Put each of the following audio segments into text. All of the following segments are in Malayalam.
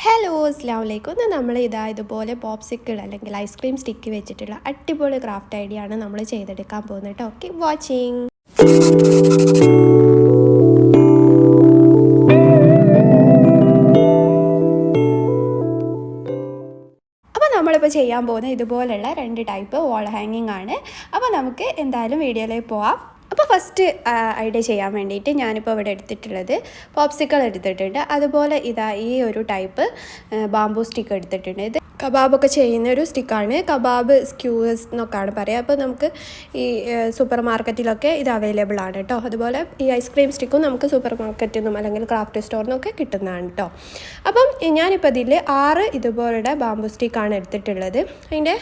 ഹലോ അസ്സലാമു അലൈക്കും. നമ്മൾ ഇതുപോലെ പോപ്സിക്കിൾ അല്ലെങ്കിൽ ഐസ്ക്രീം സ്റ്റിക്ക് വെച്ചിട്ടുള്ള അടിപൊളി ക്രാഫ്റ്റ് ഐഡിയ ആണ് നമ്മൾ ചെയ്തെടുക്കാൻ പോകുന്നത് കേട്ടോ. Keep watching. അപ്പോൾ നമ്മളിപ്പോൾ ചെയ്യാൻ പോകുന്നത് ഇതുപോലുള്ള 2 ടൈപ്പ് വാൾ ഹാങ്ങിങ് ആണ്. അപ്പോൾ നമുക്ക് എന്തായാലും വീഡിയോയിലേക്ക് പോവാം. അപ്പോൾ ഫസ്റ്റ് ഐഡിയ ചെയ്യാൻ വേണ്ടിയിട്ട് ഞാനിപ്പോൾ ഇവിടെ എടുത്തിട്ടുള്ളത് പോപ്സിക്കിൾ എടുത്തിട്ടുണ്ട്. അതുപോലെ ഈ ഒരു ടൈപ്പ് ബാംബൂ സ്റ്റിക്ക് എടുത്തിട്ടുണ്ട്. ഇത് കബാബൊക്കെ ചെയ്യുന്ന ഒരു സ്റ്റിക്കാണ്. കബാബ് സ്ക്യൂസ് എന്നൊക്കെയാണ് പറയുക. അപ്പോൾ നമുക്ക് ഈ സൂപ്പർ മാർക്കറ്റിലൊക്കെ ഇത് അവൈലബിൾ ആണ് കേട്ടോ. അതുപോലെ ഈ ഐസ്ക്രീം സ്റ്റിക്കും നമുക്ക് സൂപ്പർ മാർക്കറ്റിൽ നിന്നും അല്ലെങ്കിൽ ക്രാഫ്റ്റ് സ്റ്റോറിൽ നിന്നൊക്കെ കിട്ടുന്നതാണ് കേട്ടോ. അപ്പം ഞാനിപ്പോൾ ഇതിൽ 6 ഇതുപോലുള്ള ബാംബൂ സ്റ്റിക്കാണ് എടുത്തിട്ടുള്ളത്. അതിൻ്റെ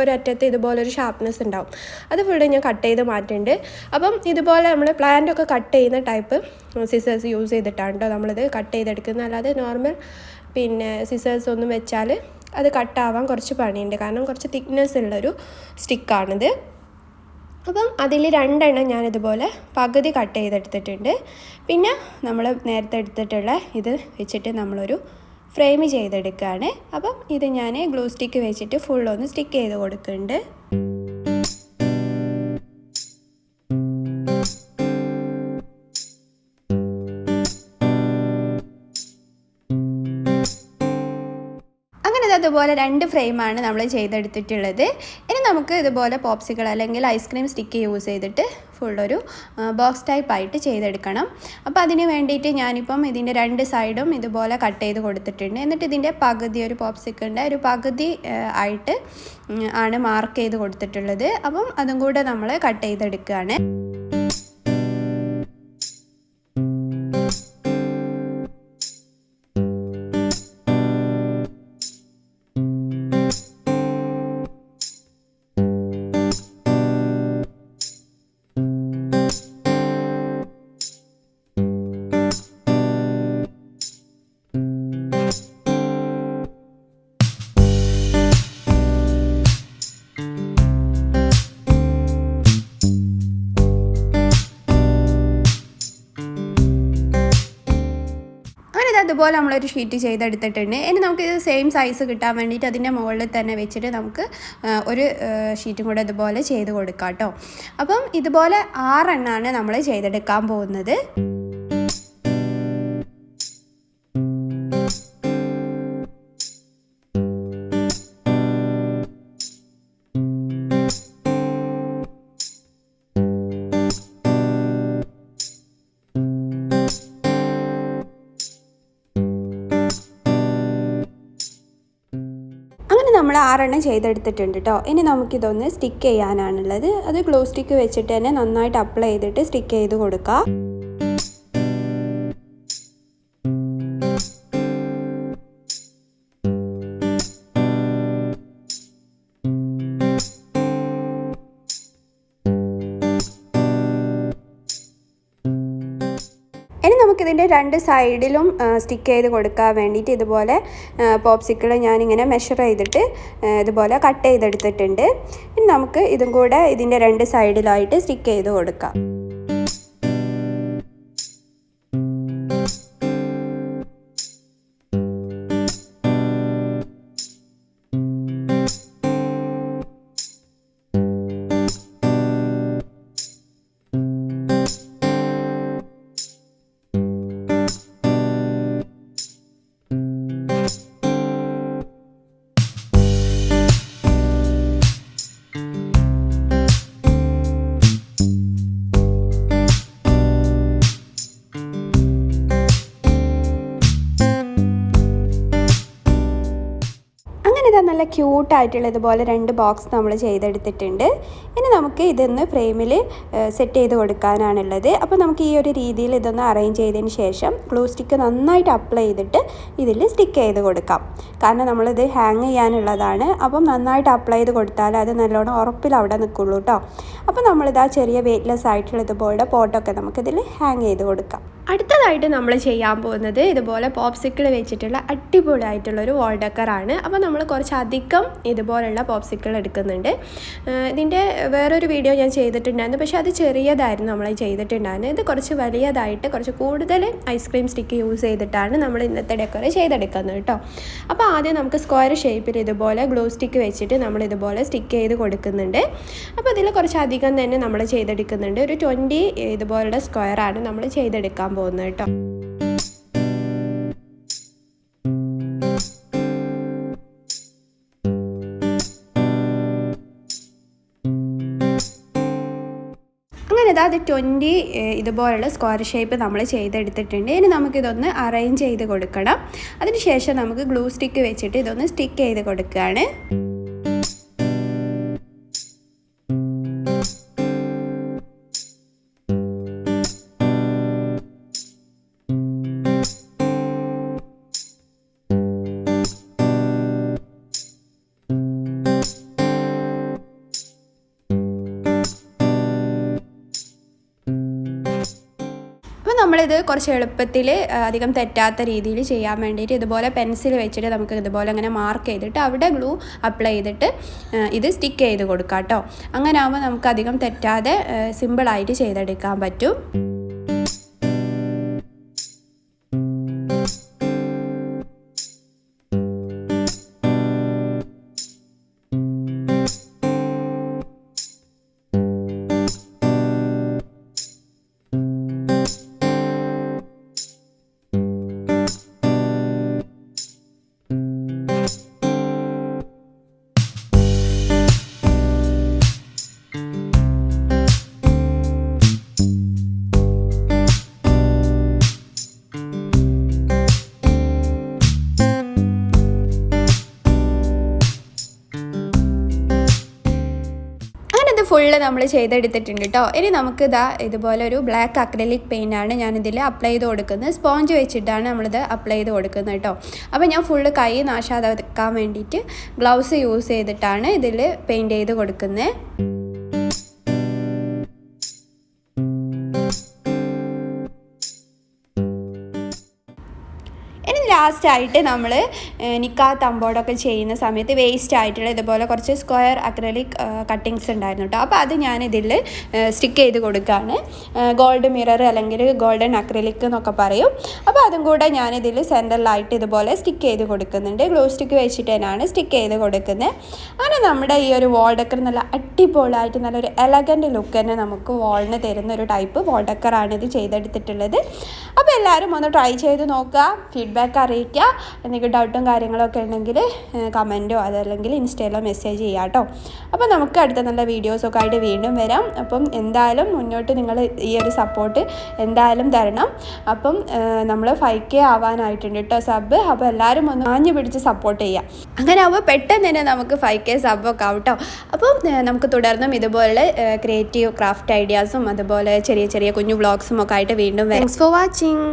ഒരറ്റത്ത് ഇതുപോലൊരു ഷാർപ്നെസ് ഉണ്ടാവും. അത് ഫുള്ള് ഞാൻ കട്ട് ചെയ്ത് മാറ്റുന്നുണ്ട്. അപ്പം ഇതുപോലെ നമ്മൾ പ്ലാന്റൊക്കെ കട്ട് ചെയ്യുന്ന ടൈപ്പ് സിസേഴ്സ് യൂസ് ചെയ്തിട്ടാണ് കേട്ടോ നമ്മളിത് കട്ട് ചെയ്തെടുക്കുന്നത്. അല്ലാതെ നോർമൽ സിസേഴ്സ് ഒന്നും വെച്ചാൽ അത് കട്ടാവാൻ കുറച്ച് പണിയുണ്ട്. കാരണം കുറച്ച് തിക്നെസ് ഉള്ളൊരു സ്റ്റിക്കാണിത്. അപ്പം അതിൽ 2 എണ്ണം ഞാനിതുപോലെ പകുതി കട്ട് ചെയ്തെടുത്തിട്ടുണ്ട്. പിന്നെ നമ്മൾ നേരത്തെ എടുത്തിട്ടുള്ള ഇത് വെച്ചിട്ട് നമ്മളൊരു ഫ്രെയിം ചെയ്തെടുക്കുകയാണ്. അപ്പം ഇത് ഞാൻ ഗ്ലൂ സ്റ്റിക്ക് വെച്ചിട്ട് ഫുള്ളൊന്ന് സ്റ്റിക്ക് ചെയ്ത് കൊടുക്കുന്നുണ്ട്. അതുപോലെ 2 ഫ്രെയിമാണ് നമ്മൾ ചെയ്തെടുത്തിട്ടുള്ളത്. ഇനി നമുക്ക് ഇതുപോലെ പോപ്സിക്കിൾ അല്ലെങ്കിൽ ഐസ്ക്രീം സ്റ്റിക്ക് യൂസ് ചെയ്തിട്ട് ഫുള്ളൊരു ബോക്സ് ടൈപ്പ് ആയിട്ട് ചെയ്തെടുക്കണം. അപ്പോൾ അതിന് വേണ്ടിയിട്ട് ഞാനിപ്പം ഇതിൻ്റെ 2 സൈഡും ഇതുപോലെ കട്ട് ചെയ്ത് കൊടുത്തിട്ടുണ്ട്. എന്നിട്ട് ഇതിൻ്റെ പകുതി ഒരു പോപ്സിക്കിളിൻ്റെ ഒരു പകുതി ആയിട്ട് ആണ് മാർക്ക് ചെയ്ത് കൊടുത്തിട്ടുള്ളത്. അപ്പം അതും കൂടെ നമ്മൾ കട്ട് ചെയ്തെടുക്കുകയാണ്. അതുപോലെ നമ്മളൊരു ഷീറ്റ് ചെയ്തെടുത്തിട്ടുണ്ട്. ഇനി നമുക്കിത് സെയിം സൈസ് കിട്ടാൻ വേണ്ടിയിട്ട് അതിൻ്റെ മുകളിൽ തന്നെ വെച്ചിട്ട് നമുക്ക് ഒരു ഷീറ്റും കൂടെ ഇതുപോലെ ചെയ്ത് കൊടുക്കാം കേട്ടോ. അപ്പം ഇതുപോലെ 6 എണ്ണമാണ് നമ്മൾ ചെയ്തെടുക്കാൻ പോകുന്നത്. നമ്മൾ 6 എണ്ണം ചെയ്തെടുത്തിട്ടുണ്ട് കേട്ടോ. ഇനി നമുക്കിതൊന്ന് സ്റ്റിക്ക് ചെയ്യാനാണുള്ളത്. അത് ഗ്ലൂ സ്റ്റിക്ക് വെച്ചിട്ട് തന്നെ നന്നായിട്ട് അപ്ലൈ ചെയ്തിട്ട് സ്റ്റിക്ക് ചെയ്ത് കൊടുക്കാം. ഇനി നമുക്കിതിൻ്റെ 2 സൈഡിലും സ്റ്റിക്ക് ചെയ്ത് കൊടുക്കാൻ വേണ്ടിയിട്ട് ഇതുപോലെ പോപ്സിക്കിൾ ഞാനിങ്ങനെ മെഷർ ചെയ്തിട്ട് ഇതുപോലെ കട്ട് ചെയ്തെടുത്തിട്ടുണ്ട്. ഇനി നമുക്ക് ഇതും കൂടെ ഇതിൻ്റെ 2 സൈഡിലായിട്ട് സ്റ്റിക്ക് ചെയ്ത് കൊടുക്കാം. നല്ല ക്യൂട്ടായിട്ടുള്ള ഇതുപോലെ 2 ബോക്സ് നമ്മൾ ചെയ്തെടുത്തിട്ടുണ്ട്. ഇനി നമുക്ക് ഇതൊന്ന് ഫ്രെയിമിൽ സെറ്റ് ചെയ്ത് കൊടുക്കാനാണുള്ളത്. അപ്പോൾ നമുക്ക് ഈ ഒരു രീതിയിൽ ഇതൊന്ന് അറേഞ്ച് ചെയ്തതിന് ശേഷം ഗ്ലൂ സ്റ്റിക്ക് നന്നായിട്ട് അപ്ലൈ ചെയ്തിട്ട് ഇതിൽ സ്റ്റിക്ക് ചെയ്ത് കൊടുക്കാം. കാരണം നമ്മളിത് ഹാങ് ചെയ്യാനുള്ളതാണ്. അപ്പം നന്നായിട്ട് അപ്ലൈ ചെയ്ത് കൊടുത്താൽ അത് നല്ലോണം ഉറപ്പിൽ അവിടെ നിൽക്കുള്ളൂ കേട്ടോ. അപ്പോൾ നമ്മളിതാ ചെറിയ വെയ്റ്റ്ലെസ് ആയിട്ടുള്ള ഇതുപോലെ പോട്ടൊക്കെ നമുക്കിതിൽ ഹാങ് ചെയ്ത് കൊടുക്കാം. അടുത്തതായിട്ട് നമ്മൾ ചെയ്യാൻ പോകുന്നത് ഇതുപോലെ പോപ്സിക്കിൾ വെച്ചിട്ടുള്ള അടിപൊളിയായിട്ടുള്ളൊരു വാൾ ഡെക്കറാണ്. അപ്പോൾ നമ്മൾ കുറച്ചധികം ഇതുപോലുള്ള പോപ്സിക്കിൾ എടുക്കുന്നുണ്ട്. ഇതിൻ്റെ വേറൊരു വീഡിയോ ഞാൻ ചെയ്തിട്ടുണ്ടായിരുന്നു, പക്ഷേ അത് ചെറിയതായിരുന്നു നമ്മൾ ചെയ്തിട്ടുണ്ടായിരുന്നത്. ഇത് കുറച്ച് വലിയതായിട്ട് കുറച്ച് കൂടുതൽ ഐസ്ക്രീം സ്റ്റിക്ക് യൂസ് ചെയ്തിട്ടാണ് നമ്മൾ ഇന്നത്തെ ഡെക്കർ ചെയ്തെടുക്കുന്നത് കേട്ടോ. അപ്പോൾ ആദ്യം നമുക്ക് സ്ക്വയർ ഷേപ്പിൽ ഇതുപോലെ ഗ്ലൂ സ്റ്റിക്ക് വെച്ചിട്ട് നമ്മൾ ഇതുപോലെ സ്റ്റിക്ക് ചെയ്ത് കൊടുക്കുന്നുണ്ട്. അപ്പോൾ ഇതിൽ കുറച്ചധികം തന്നെ നമ്മൾ ചെയ്തെടുക്കുന്നുണ്ട്. ഒരു 20 ഇതുപോലുള്ള സ്ക്വയറാണ് നമ്മൾ ചെയ്തെടുക്കാൻ പോകുന്നത് കേട്ടോ. അങ്ങനെ അത് 20 ഇതുപോലുള്ള സ്ക്വയർ ഷേപ്പ് നമ്മൾ ചെയ്തെടുത്തിട്ടുണ്ട്. ഇനി നമുക്കിതൊന്ന് അറേഞ്ച് ചെയ്ത് കൊടുക്കണം. അതിനുശേഷം നമുക്ക് ഗ്ലൂ സ്റ്റിക്ക് വെച്ചിട്ട് ഇതൊന്ന് സ്റ്റിക്ക് ചെയ്ത് കൊടുക്കുകയാണ്. നമ്മളിത് കുറച്ച് എളുപ്പത്തിൽ അധികം തെറ്റാത്ത രീതിയിൽ ചെയ്യാൻ വേണ്ടിയിട്ട് ഇതുപോലെ പെൻസിൽ വെച്ചിട്ട് നമുക്ക് ഇതുപോലെ അങ്ങനെ മാർക്ക് ചെയ്തിട്ട് അവിടെ ഗ്ലൂ അപ്ലൈ ചെയ്തിട്ട് ഇത് സ്റ്റിക്ക് ചെയ്ത് കൊടുക്കാം കേട്ടോ. അങ്ങനെ ആകുമ്പോൾ നമുക്ക് അധികം തെറ്റാതെ സിമ്പിളായിട്ട് ചെയ്തെടുക്കാൻ പറ്റും. ഫുള്ള് നമ്മൾ ചെയ്തെടുത്തിട്ടുണ്ട് കേട്ടോ. ഇനി നമുക്ക് ഇതുപോലെ ഒരു ബ്ലാക്ക് അക്രലിക് പെയിൻ്റാണ് ഞാനിതിൽ അപ്ലൈ ചെയ്ത് കൊടുക്കുന്നത്. സ്പോഞ്ച് വെച്ചിട്ടാണ് നമ്മളിത് അപ്ലൈ ചെയ്ത് കൊടുക്കുന്നത് കേട്ടോ. അപ്പോൾ ഞാൻ ഫുള്ള് കൈ നാശാതാക്കാൻ വേണ്ടിയിട്ട് ഗ്ലൗസ് യൂസ് ചെയ്തിട്ടാണ് ഇതിൽ പെയിൻറ്റ് ചെയ്ത് കൊടുക്കുന്നത്. ഇനി ലാസ്റ്റായിട്ട് നമ്മൾ നിക്കാ തമ്പോടൊക്കെ ചെയ്യുന്ന സമയത്ത് വേസ്റ്റ് ആയിട്ടുള്ള ഇതുപോലെ കുറച്ച് സ്ക്വയർ അക്രലിക് കട്ടിങ്സ് ഉണ്ടായിരുന്നു കേട്ടോ. അപ്പോൾ അത് ഞാനിതിൽ സ്റ്റിക്ക് ചെയ്ത് കൊടുക്കുകയാണ്. ഗോൾഡ് മിറർ അല്ലെങ്കിൽ ഗോൾഡൻ അക്രലിക് എന്നൊക്കെ പറയും. അപ്പോൾ അതും കൂടെ ഞാനിതിൽ സെൻറ്ററിലായിട്ട് ഇതുപോലെ സ്റ്റിക്ക് ചെയ്ത് കൊടുക്കുന്നുണ്ട്. ഗ്ലൂ സ്റ്റിക്ക് വെച്ചിട്ട് തന്നെയാണ് സ്റ്റിക്ക് ചെയ്ത് കൊടുക്കുന്നത്. അങ്ങനെ നമ്മുടെ ഈ ഒരു വാൾ ഡെക്കർ നല്ല അടിപൊളിയായിട്ട് നല്ലൊരു എലഗൻറ്റ് ലുക്ക് തന്നെ നമുക്ക് വാളിന് തരുന്ന ഒരു ടൈപ്പ് വാൾ ഡെക്കറാണ് ഇത് ചെയ്തെടുത്തിട്ടുള്ളത്. അപ്പോൾ എല്ലാവരും ഒന്ന് ട്രൈ ചെയ്ത് നോക്കുക, ഫീഡ്ബാക്ക് അറിയിക്കുക. എന്തെങ്കിലും ഡൗട്ടും കാര്യങ്ങളൊക്കെ ഉണ്ടെങ്കിൽ കമൻറ്റോ അതല്ലെങ്കിൽ ഇൻസ്റ്റയിലോ മെസ്സേജ് ചെയ്യാം കേട്ടോ. അപ്പോൾ നമുക്ക് അടുത്ത നല്ല വീഡിയോസൊക്കെ ആയിട്ട് വീണ്ടും വരാം. അപ്പം എന്തായാലും മുന്നോട്ട് നിങ്ങൾ ഈ ഒരു സപ്പോർട്ട് എന്തായാലും തരണം. അപ്പം നമ്മൾ 5K ആവാനായിട്ടുണ്ട് കേട്ടോ സബ്. അപ്പോൾ എല്ലാവരും ഒന്ന് ആഞ്ഞു പിടിച്ച് സപ്പോർട്ട് ചെയ്യുക. അങ്ങനെ ആവുമ്പോൾ പെട്ടെന്ന് തന്നെ നമുക്ക് 5K സബ്ബൊക്കെ ആവും കേട്ടോ. അപ്പം നമുക്ക് തുടർന്നും ഇതുപോലെ ക്രിയേറ്റീവ് ക്രാഫ്റ്റ് ഐഡിയാസും അതുപോലെ ചെറിയ ചെറിയ കുഞ്ഞു വ്ളോഗ്സും ഒക്കെ ആയിട്ട് വീണ്ടും വരാം. Thanks for watching.